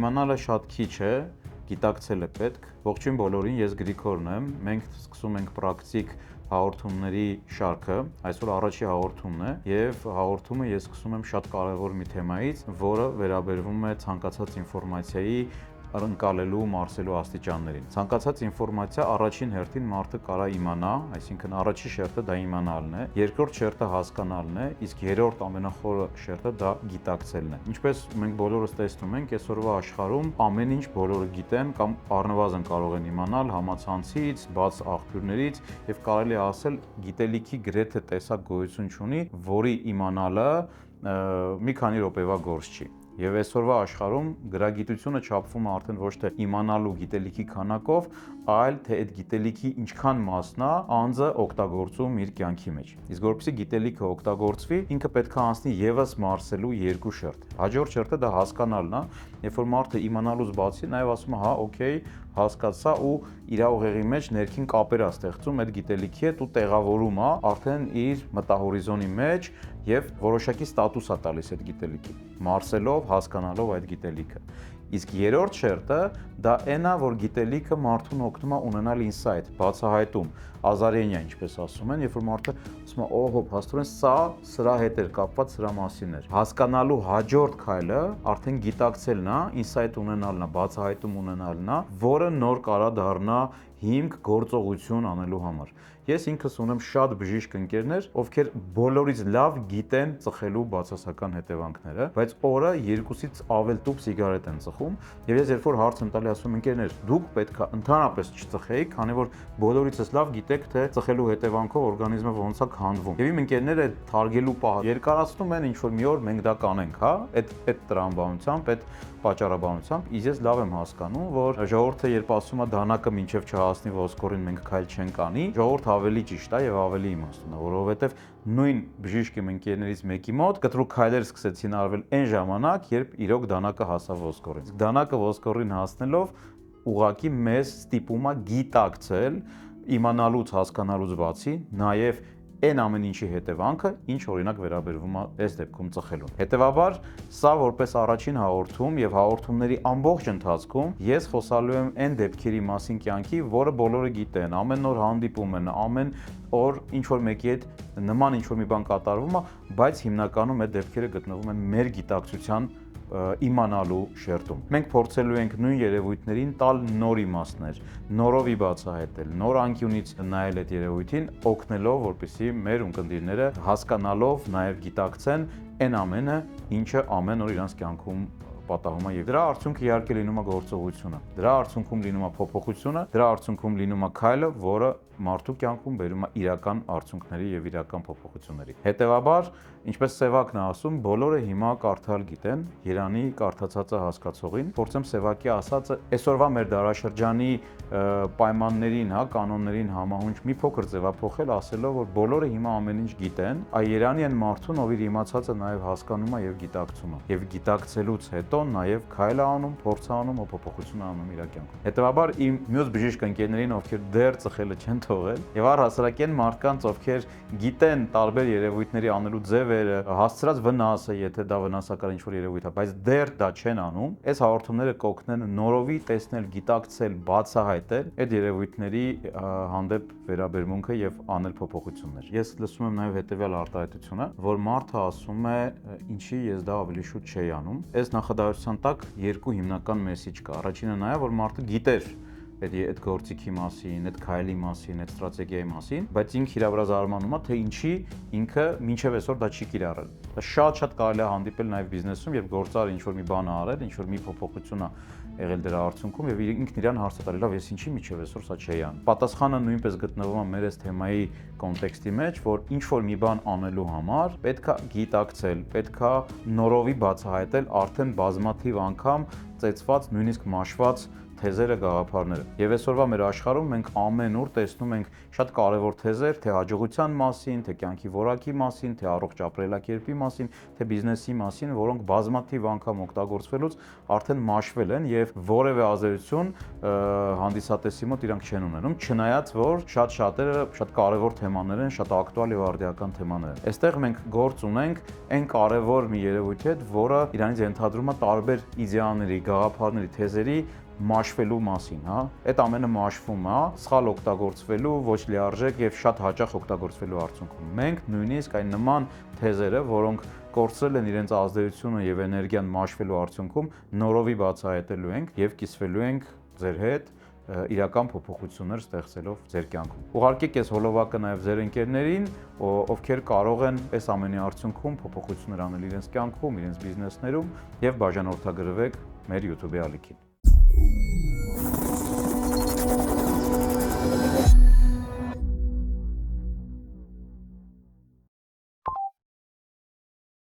Իմանալը շատ քիչ է, գիտակցել է պետք։ Ողջույն բոլորին, ես Գրիգորն եմ։ Մենք սկսում ենք պրակտիկ հաղորդումների շարքը, այսօր առաջի հաղորդումն է եւ հաղորդումը ես սկսում եմ շատ կարեւոր մի թեմայից, որը վերաբերվում է ցանկացած ինֆորմացիայի ընկալելու, մարսելու աստիճաններին։ Ցանկացած ինֆորմացիա առաջին հերթին մարդը կարա իմանա, այսինքն առաջի շերտը դա իմանալն է, երկրորդ շերտը հասկանալն է, իսկ երրորդ ամենախորը շերտը դա գիտակցելն է։ Ինչպես մենք բոլորս տեսնում ենք, այսօրվա աշխարհում ամեն ինչ բոլորը գիտեն կամ առնվազն կարող են իմանալ համացանցից, բաց աղբյուրներից եւ կարելի է ասել գիտելիքի գրեթե տեսակ գոյություն չունի, որի իմանալը մի քանի րոպեվա գործ չի։ Եվ այսօրվա աշխարհում գրագիտությունը չափվում է արդեն ոչ թե իմանալու գիտելիքի քանակով, այլ թե այդ գիտելիքի ինչքան մասն է անձը օգտագործում իր կյանքի մեջ։ Իսկ որպեսզի գիտելիքը օգտագործվի, ինքը պետք է անցնի եւս մարսելու երկու շերտ։ Հաջորդ շերտը դա հասկանալն է, երբ որ մարդը իմանալուց բացի նաեւ ասում է, հա, օքեյ, հասկացա ու իր ուղեղի մեջ ներքին կապեր է ստեղծում այդ գիտելիքի հետ ու տեղավորում է արդեն իր մտահորիզոնի մեջ եւ որոշակի ստատուս է տալիս այդ գիտելիքի, մարսելով, հասկանալով այդ գիտելիքը։ Իսկ երրորդ շերտը դա այն է, որ գիտելիքը մարդուն օգնում է ունենալ ինսայթ, բացահայտում, ազարենիա, ինչպես ասում են, երբ որ մարդը ասում է, օհո, փաստորեն սա սրա հետ էր կապված, սրա մասին էր։ Հասկանալու հաջորդ քայլը արդեն գիտակցելն է, ինսայթ ունենալն է, բացահայտում ունենալն է, որը նոր կարա դառնա հիմք գործողություն անելու համար։ Ես ինքս ունեմ շատ բժիշկ ընկերներ, ովքեր բոլորից լավ գիտեն ծխելու բացասական հետևանքները, բայց օրը 2-ից ավել տուփ սիգարետ են ծխում, եւ ես երբ որ հարց եմ տալի, ասում եմ ընկերներ, դուք պետք է ընդհանրապես չծխեիք, քանի որ բոլորիցս լավ գիտեք, թե ծխելու հետևանքով օրգանիզմը ոնց է քանդվում։ Եվ իմ ընկերները թարգելու պահ երկարացնում են, ինչ որ մի օր մենք դա կանենք, հա, այդ տրամաբանությամբ, այդ պատճառաբանությամբ, իսկ ես լավ եմ հասկանում, որ ժողովուրդը երբ ասում է դանակը մինչև չհասնի ոսկորին մենք քայլ չենք անի, ժողովուրդը ավելի ճիշտ է եւ ավելի իմաստուն է, որովհետեւ նույն բժիշկ իմ ընկերներից մեկի մոտ կտրուկ քայլեր սկսեցին արվել այն ժամանակ, երբ իրոք դանակը հասավ ոսկորին։ Դանակը ոսկորին հասնելով ուղղակի մեզ ստիպում է գիտակցել, իմանալուց, հասկանալուց բացի, նաեւ այն ամեն ինչի հետևանքը, ինչ օրինակ վերաբերվում է այս դեպքում ծխելուն։ Հետևաբար, սա որպես առաջին հաղորդում եւ հաղորդումների ամբողջ ընթացքում ես խոսալու եմ այն դեպքերի մասին կյանքի, որը բոլորը գիտեն, ամեն օր հանդիպում են, ամեն օր ինչ որ մեկի հետ նման ինչ որ մի բան կատարվում է, բայց հիմնականում այդ դեպքերը գտնվում են մեր գիտակցության իմանալու շերտում։ Մենք փորձելու ենք նույն երևույթներին տալ նոր իմաստներ, նորովի բացահայտել, նոր անկյունից նայել այդ երևույթին, օգնելով, որպեսզի մեր ունկնդիրները հասկանալով նաև գիտակցեն այն ամենը, ինչը ամեն օր իրանց կյանքում պատահում է, եւ դրա արդյունքը իհարկե լինում է գործողությունը, դրա արդյունքում լինում է փոփոխությունը, դրա արդյունքում լինում է քայլը, որը մարդու կյանքում բերում է իրական արդյունքների եւ իրական փոփոխությունների։ Հետևաբար, ինչպես Սևակն է ասում, բոլորը հիմա կարդալ գիտեն, Երանի կարդացածը հասկացողին, փորձեմ Սևակի ասածը այսօրվա մեր դարաշրջանի պայմաններին, հա, կանոններին համահունչ մի փոքր ձևափոխել, ասելով, որ բոլորը հիմա ամեն ինչ գիտեն, այ Երանի են մարդուն, ով իր իմացածը նաեւ հասկանում է եւ գիտակցում է։ Եվ գիտակցելուց հետո նաեւ քայլ է անում, փորձ է անում, փոփոխություն է անում իր կյանքում։ Հետևաբար իմ մյուս բժիշկ ընկերներին, ովքեր դեռ ծխելը չեն թողել, եւ առհասարակ այն մարդկանց, ովքեր գիտեն տարբեր երևույթների անելու ձևերը, հասցրած վնասը, եթե դա վնասակար ինչ-որ երևույթ է, բայց դեռ դա չեն անում, այս հաղորդումները կօգնեն նորովի տեսնել, գիտակցել, բացահայտել այդ երևույթների հանդեպ վերաբերմունքը եւ անել փոփոխություններ։ Ես լսում եմ նաեւ հետեւյալ արտահայտությունը, որ մարդը ասում է, ինչի ես դա ավելի շուտ չէի անում։ Այս նախադասության տակ երկու հիմնական մեսեջ կա։ Առաջինը նա է, որ մարդը գիտեր այդ գործիքի մասին, այդ քայլի մասին, այդ ստրատեգիայի մասին, բայց ինքը իր վրա զարմանում է, թե ինչի ինքը մինչև այսօր դա չի կիրառել։ Դա շատ կարելի է հանդիպել նաև բիզնեսում, երբ գործարը ինչ-որ մի բան է արել, ինչ-որ մի փոփոխություն է եղել դրա արդյունքում եւ ինքն իրան հարց է տալի, լավ, ես ինչի միջև այսօր սա չէի անում։ Պատասխանը նույնպես գտնվում է մեր այս թեմայի կոնտեքստի մեջ, որ ինչ-որ մի բան անելու համար պետքա գիտակցել, պետքա նորովի բացահայտել արդեն բազմաթիվ անգամ ծեծված, նույնիսկ մաշված թեզերը, գաղափարները։ Եվ այսօրվա մեր աշխարհում մենք ամենուր տեսնում ենք շատ կարևոր թեզեր, թե հաջողության մասին, թե կյանքի որակի մասին, թե առողջ ապրելակերպի մասին, թե բիզնեսի մասին, որոնք բազմաթիվ անգամ օգտագործվելուց արդեն մաշվել են եւ որևէ ազդեցություն հանդիսատեսի մոտ իրանք չեն ունենում, չնայած որ շատերը շատ կարևոր թեմաներ են, շատ ակտուալ եւ արդիական թեմաներ են։ Այստեղ մենք գործ ունենք այն կարևոր մի երևույթի հետ, որը իրանից ենթադրում է տարբեր իդեաների, գաղափարների, թեզերի մաշվելու մասին, հա։ Այդ ամենը մաշվում է, սխալ օգտագործվելու, ոչ լիարժեք եւ շատ հաճախ օգտագործվելու արդյունքում։ Մենք նույնիսկ այն նման թեզերը, որոնք կորցրել են իրենց ազդեցությունը եւ էներգիան մաշվելու արդյունքում, նորովի բացահայտելու ենք եւ կիսվելու ենք ձեր հետ իրական փոփոխություններ ստեղծելով ձեր կյանքում։ Ուղարկեք այս հոլովակը նաև ձեր ընկերներին, ովքեր կարող են այս ամենի արդյունքում փոփոխություններ անել իրենց կյանքում, իրենց բիզնեսներում եւ բաժանորդագրվեք մեր YouTube-ի ալիքին։